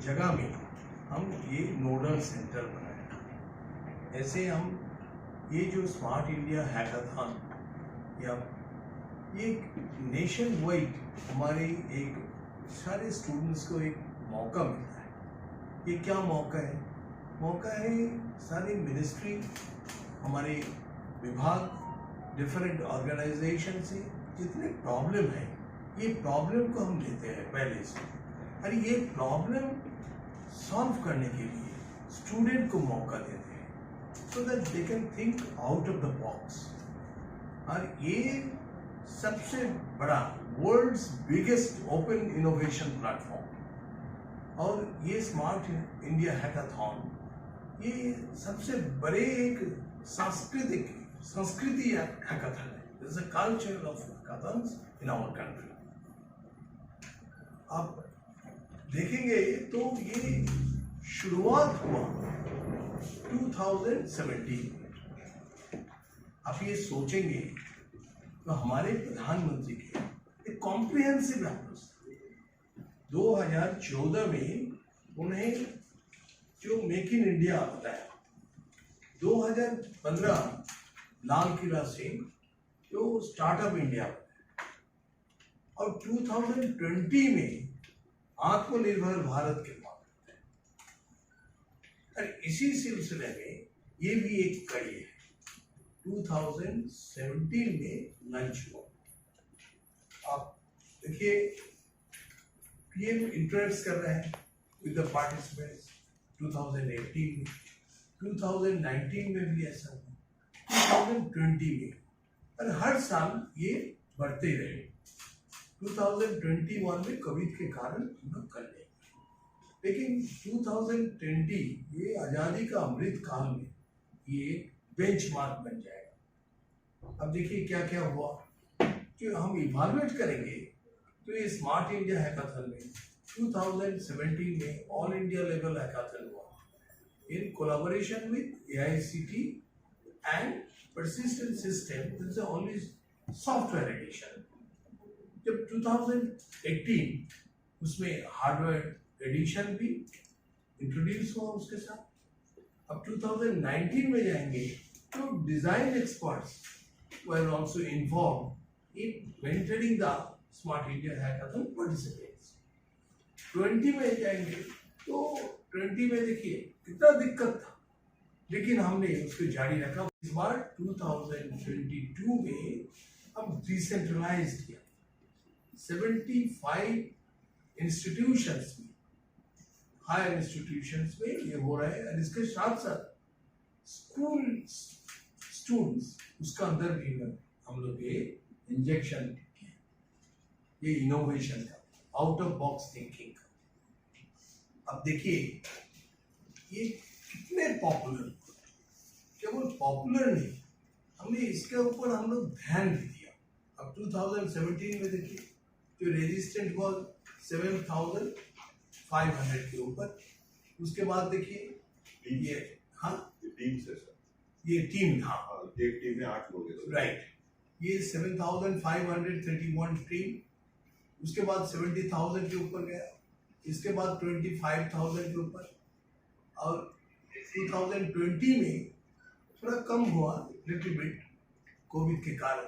जगह में हम ये नोडल सेंटर बनाए। ऐसे हम ये जो स्मार्ट इंडिया हैकाथॉन या ये नेशन वाइड हमारे एक सारे स्टूडेंट्स को एक मौका मिलता है। ये क्या मौका है? मौका है सारी मिनिस्ट्री, हमारे विभाग, डिफरेंट ऑर्गेनाइजेशन से जितने प्रॉब्लम है, ये प्रॉब्लम को हम लेते हैं पहले से, और ये प्रॉब्लम सॉल्व करने के लिए स्टूडेंट को मौका देते हैं so that they can think out of the box. और ये सबसे बड़ा world's biggest open innovation platform, और ये स्मार्ट इंडिया हैकाथॉन ये सबसे बड़े एक संस्कृति हैकाथॉन है। This is a culture of hackathons in our country. आप देखेंगे तो ये शुरुआत हुआ 2017 में। आप ये सोचेंगे तो हमारे प्रधानमंत्री के एक कॉम्प्रिहेंसिव अप्रोच 2014 में उन्हें जो मेक इन इंडिया बताया, 2015 लाल किला से जो स्टार्टअप इंडिया बताया, और 2020 में आत्मनिर्भर भारत के बात करते हैं। और इसी सिलसिले में ये भी एक कड़ी है। 2017 में लॉन्च हुआ। आप देखिए पीएम इंटरेक्ट कर रहे हैं विद द पार्टिसिपेंट्स। 2018 में, 2019 में भी ऐसा हुआ, 2020 में, और हर साल ये बढ़ते रहे। 2021 में कोविड के कारण हम लोग कर लेंगे, लेकिन 2020 ये आज़ादी का अमृत काल में ये बेंचमार्क बन जाएगा। अब देखिए क्या क्या हुआ कि हम इवैल्यूएट करेंगे तो ये स्मार्ट इंडिया हैकाथॉन में 2017 में ऑल इंडिया लेवल हैकाथॉन हुआ in collaboration with AICTE and persistent system, this is only software edition। जब 2018 उसमें हार्डवेयर एडिशन भी इंट्रोड्यूस हुआ उसके साथ। अब 2019 में जाएंगे तो design experts were also involved in mentoring the Smart India Hackathon participants। 20 में जाएंगे तो 20 में देखिए कितना दिक्कत था, लेकिन हमने उसको जारी रखा। इस बार 2022 में हम डिसेंट्रलाइज किया। 75 इंस्टीट्यूशंस में, हायर इंस्टीट्यूशंस में ये हो रहा है, और इसके साथ साथ स्कूल स्टूडेंट्स उसका अंदर भी हम लोग ये इंजेक्शन किया, ये इनोवेशन का, आउट ऑफ बॉक्स थिंकिंग का। अब देखिए ये कितने पॉपुलर, केवल पॉपुलर नहीं, हमने इसके ऊपर हम लोग ध्यान भी दिया। अब 2017 में देखिए जो रजिस्ट्रेंट हुआ 7,500 के ऊपर। उसके बाद देखिए ये टीम से सर, ये टीम था, एक टीम में 8 लोग हैं, राइट। ये 7,531 टीम। उसके बाद 70,000 के ऊपर गया, इसके बाद 25,000 के ऊपर, और 2020 में थोड़ा कम हुआ लिटिल बिट कोविड के कारण,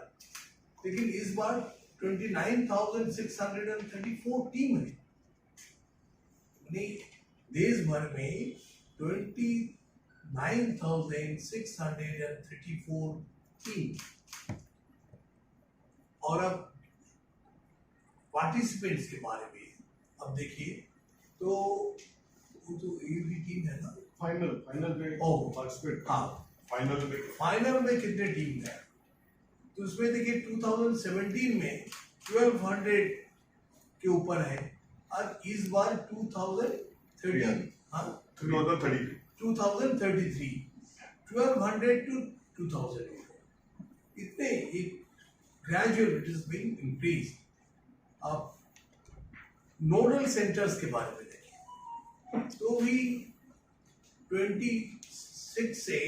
लेकिन इस बार 29,634 टीम है। देश भर में 29,634 टीम। और अब पार्टिसिपेंट्स के बारे में अब देखिए तो ये भी टीम है ना, फाइनल में पार्टिसिपेट। हाँ, फाइनल में कितने टीम है? तो उसमें देखिए 2017 में 1200 के ऊपर है, और इस बार 2033 1200 to 2000 इतने एक gradual it is being increase. अब नोडल सेंटर्स के बारे में देखिए तो भी 26 से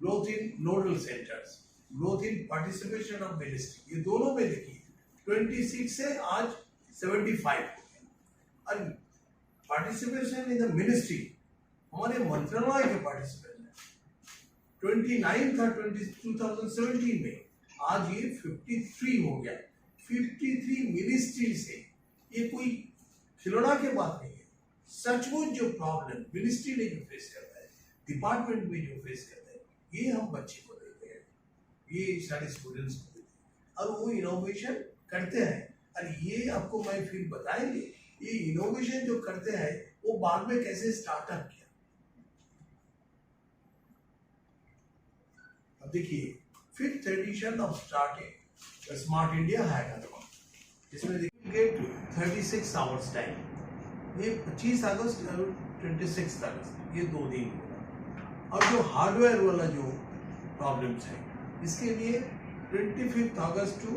growth in nodal centres, growth in participation of ministry, ये दोनों में देखिए 26 से आज 75 और पार्टिसिपेशन इन द मिनिस्ट्री, हमारे मंत्रालय के पार्टिसिपेशन 29 था 2017 में, आज ये 53 हो गया। 53 मिनिस्ट्री से, ये कोई खिलौना के बात नहीं है। सचमुच जो प्रॉब्लम मिनिस्ट्री ने जो फेस करता है, डिपार्टमेंट में जो फेस करता है, ये हम बच्चे को देते हैं, ये सारे स्टूडेंट्स को देते हैं और वो इनोवेशन करते हैं। और ये आपको मैं फिर बताएंगे, ये इनोवेशन जो करते हैं वो बाद में कैसे स्टार्टअप किया। अब देखिए, 5th edition of starting Smart India Hackathon, इसमें देखिए 36 आवर्स टाइम, ये 25 अगस्त और 26 अगस्त, ये 2 दिन होगा। और जो हार्डवेयर वाला जो प्रॉब्लम्स है, इसके लिए 25 अगस्त टू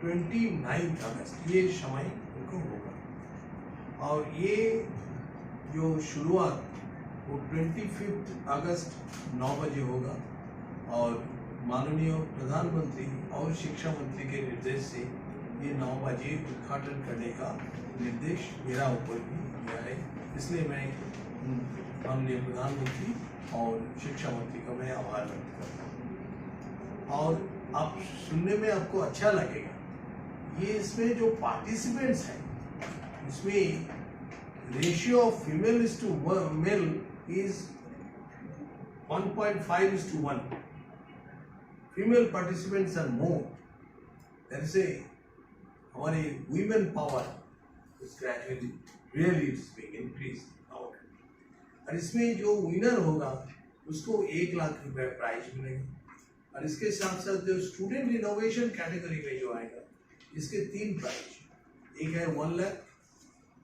29 अगस्त ये समय उनको होगा। और ये जो शुरुआत वो 25 अगस्त 9 बजे होगा और माननीय प्रधानमंत्री और शिक्षा मंत्री के निर्देश से ये 9 बजे उद्घाटन करने का निर्देश मेरा ऊपर भी दिया है। इसलिए मैं माननीय प्रधानमंत्री और शिक्षा मंत्री का मैं आभार व्यक्त करता हूँ। और आप सुनने में आपको अच्छा लगेगा, ये इसमें जो पार्टिसिपेंट्स हैं, इसमें ratio of female is to male is 1.5:1। Female participants are more, that is a हमारी women power is gradually really it's being increase now. और इसमें जो विनर होगा उसको 1 लाख रुपए प्राइज मिलेगा। और इसके साथ साथ जो स्टूडेंट इनोवेशन कैटेगरी में जो आएगा, इसके 3 प्राइज, एक है 1 लाख,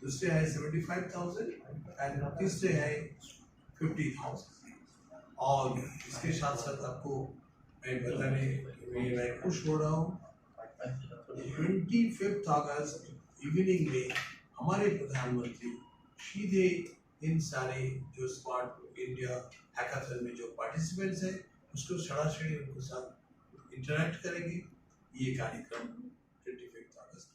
दूसरे है 75,000 एंड तीसरे है 50,000। और इसके साथ साथ आपको मैं बताने में मैं खुश हो रहा हूँ, 25 अगस्त इवनिंग में हमारे प्रधानमंत्री सीधे इन सारे जो स्मार्ट इंडिया हैकाथन में जो पार्टिसिपेंट्स हैं उसको सरासरी उनके साथ इंटरेक्ट करेंगे। ये कार्यक्रम 25 अगस्त